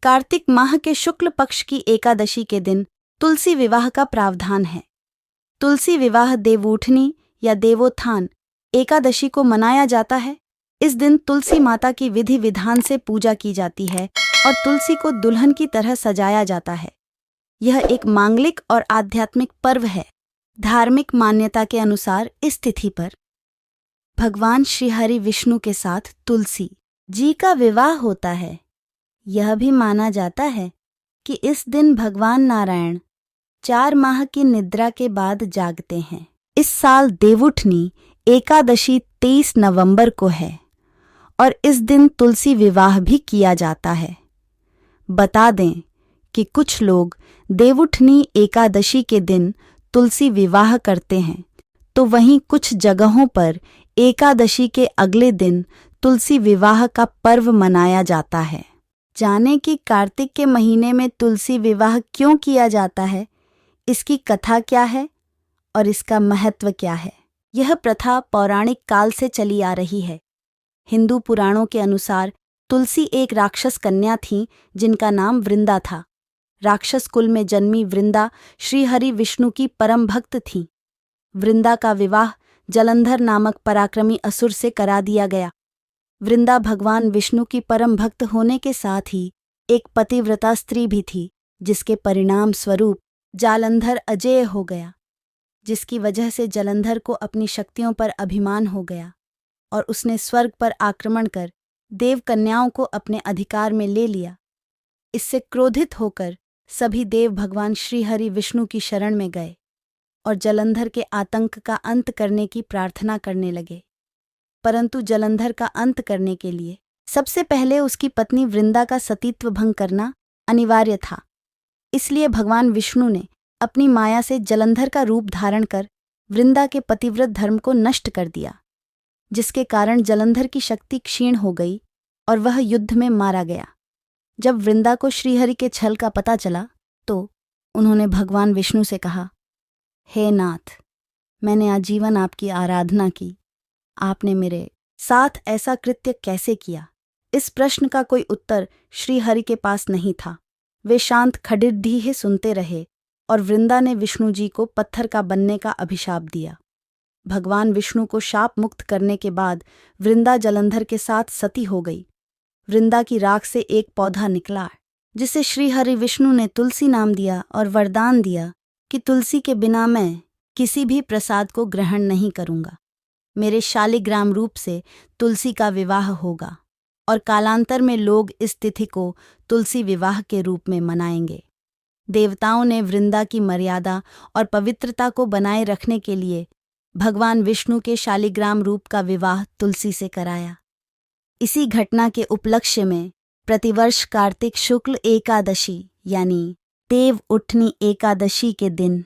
कार्तिक माह के शुक्ल पक्ष की एकादशी के दिन तुलसी विवाह का प्रावधान है। तुलसी विवाह देवउठनी या देवोत्थान एकादशी को मनाया जाता है। इस दिन तुलसी माता की विधि विधान से पूजा की जाती है और तुलसी को दुल्हन की तरह सजाया जाता है। यह एक मांगलिक और आध्यात्मिक पर्व है। धार्मिक मान्यता के अनुसार इस तिथि पर भगवान श्री हरि विष्णु के साथ तुलसी जी का विवाह होता है। यह भी माना जाता है कि इस दिन भगवान नारायण 4 माह की निद्रा के बाद जागते हैं। इस साल देवउठनी एकादशी 23 नवंबर को है और इस दिन तुलसी विवाह भी किया जाता है। बता दें कि कुछ लोग देवउठनी एकादशी के दिन तुलसी विवाह करते हैं, तो वहीं कुछ जगहों पर एकादशी के अगले दिन तुलसी विवाह का पर्व मनाया जाता है। जाने कि कार्तिक के महीने में तुलसी विवाह क्यों किया जाता है, इसकी कथा क्या है और इसका महत्व क्या है। यह प्रथा पौराणिक काल से चली आ रही है। हिंदू पुराणों के अनुसार तुलसी एक राक्षस कन्या थीं जिनका नाम वृंदा था। राक्षस कुल में जन्मी वृंदा श्री हरि विष्णु की परम भक्त थीं। वृंदा का विवाह जलंधर नामक पराक्रमी असुर से करा दिया गया। वृंदा भगवान विष्णु की परम भक्त होने के साथ ही एक पतिव्रता स्त्री भी थी, जिसके परिणाम स्वरूप जालंधर अजेय हो गया, जिसकी वजह से जलंधर को अपनी शक्तियों पर अभिमान हो गया और उसने स्वर्ग पर आक्रमण कर देव कन्याओं को अपने अधिकार में ले लिया। इससे क्रोधित होकर सभी देव भगवान श्री हरि विष्णु की शरण में गए और जलंधर के आतंक का अंत करने की प्रार्थना करने लगे। परंतु जलंधर का अंत करने के लिए सबसे पहले उसकी पत्नी वृंदा का सतीत्व भंग करना अनिवार्य था। इसलिए भगवान विष्णु ने अपनी माया से जलंधर का रूप धारण कर वृंदा के पतिव्रत धर्म को नष्ट कर दिया, जिसके कारण जलंधर की शक्ति क्षीण हो गई और वह युद्ध में मारा गया। जब वृंदा को श्रीहरि के छल का पता चला तो उन्होंने भगवान विष्णु से कहा, हे नाथ, मैंने आजीवन आपकी आराधना की, आपने मेरे साथ ऐसा कृत्य कैसे किया। इस प्रश्न का कोई उत्तर श्री हरि के पास नहीं था। वे शांत खड़िड्ढी सुनते रहे और वृंदा ने विष्णु जी को पत्थर का बनने का अभिशाप दिया। भगवान विष्णु को शाप मुक्त करने के बाद वृंदा जलंधर के साथ सती हो गई। वृंदा की राख से एक पौधा निकला, जिसे श्री हरि विष्णु ने तुलसी नाम दिया और वरदान दिया कि तुलसी के बिना मैं किसी भी प्रसाद को ग्रहण नहीं करूंगा। मेरे शालिग्राम रूप से तुलसी का विवाह होगा और कालांतर में लोग इस तिथि को तुलसी विवाह के रूप में मनाएंगे। देवताओं ने वृंदा की मर्यादा और पवित्रता को बनाए रखने के लिए भगवान विष्णु के शालिग्राम रूप का विवाह तुलसी से कराया। इसी घटना के उपलक्ष्य में प्रतिवर्ष कार्तिक शुक्ल एकादशी यानी देवउठनी एकादशी के दिन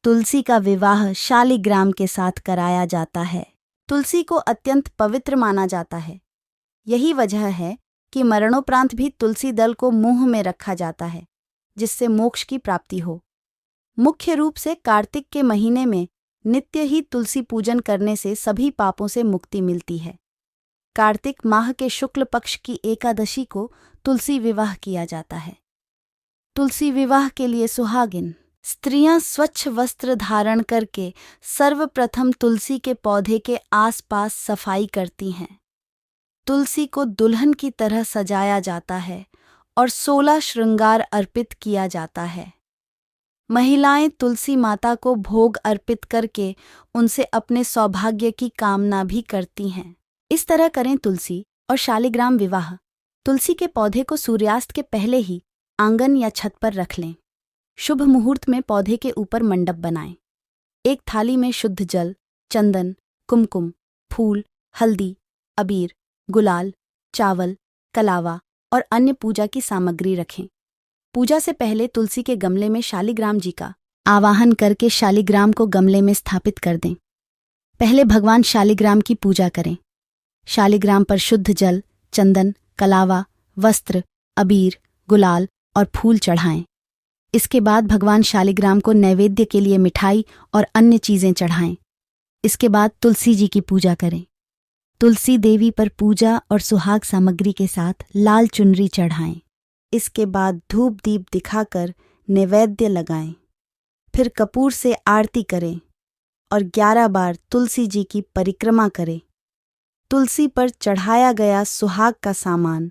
तुलसी का विवाह शालिग्राम के साथ कराया जाता है। तुलसी को अत्यंत पवित्र माना जाता है। यही वजह है कि मरणोपरांत भी तुलसी दल को मुंह में रखा जाता है, जिससे मोक्ष की प्राप्ति हो। मुख्य रूप से कार्तिक के महीने में नित्य ही तुलसी पूजन करने से सभी पापों से मुक्ति मिलती है। कार्तिक माह के शुक्ल पक्ष की एकादशी को तुलसी विवाह किया जाता है। तुलसी विवाह के लिए सुहागिन स्त्रियां स्वच्छ वस्त्र धारण करके सर्वप्रथम तुलसी के पौधे के आसपास सफाई करती हैं। तुलसी को दुल्हन की तरह सजाया जाता है और 16 श्रृंगार अर्पित किया जाता है। महिलाएं तुलसी माता को भोग अर्पित करके उनसे अपने सौभाग्य की कामना भी करती हैं। इस तरह करें तुलसी और शालिग्राम विवाह। तुलसी के पौधे को सूर्यास्त के पहले ही आंगन या छत पर रख लें। शुभ मुहूर्त में पौधे के ऊपर मंडप बनाएं। एक थाली में शुद्ध जल, चंदन, कुमकुम, फूल, हल्दी, अबीर, गुलाल, चावल, कलावा और अन्य पूजा की सामग्री रखें। पूजा से पहले तुलसी के गमले में शालिग्राम जी का आवाहन करके शालिग्राम को गमले में स्थापित कर दें। पहले भगवान शालिग्राम की पूजा करें। शालिग्राम पर शुद्ध जल, चंदन, कलावा, वस्त्र, अबीर, गुलाल और फूल चढ़ाएं। इसके बाद भगवान शालिग्राम को नैवेद्य के लिए मिठाई और अन्य चीजें चढ़ाएं। इसके बाद तुलसी जी की पूजा करें। तुलसी देवी पर पूजा और सुहाग सामग्री के साथ लाल चुनरी चढ़ाएं। इसके बाद धूप दीप दिखाकर नैवेद्य लगाएं। फिर कपूर से आरती करें और 11 बार तुलसी जी की परिक्रमा करें। तुलसी पर चढ़ाया गया सुहाग का सामान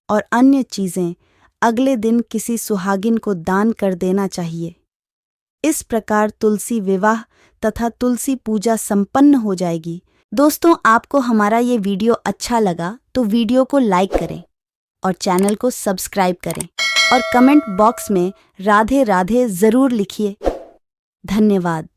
और अन्य चीजें अगले दिन किसी सुहागिन को दान कर देना चाहिए। इस प्रकार तुलसी विवाह तथा तुलसी पूजा संपन्न हो जाएगी। दोस्तों, आपको हमारा ये वीडियो अच्छा लगा तो वीडियो को लाइक करें और चैनल को सब्सक्राइब करें और कमेंट बॉक्स में राधे राधे जरूर लिखिए। धन्यवाद।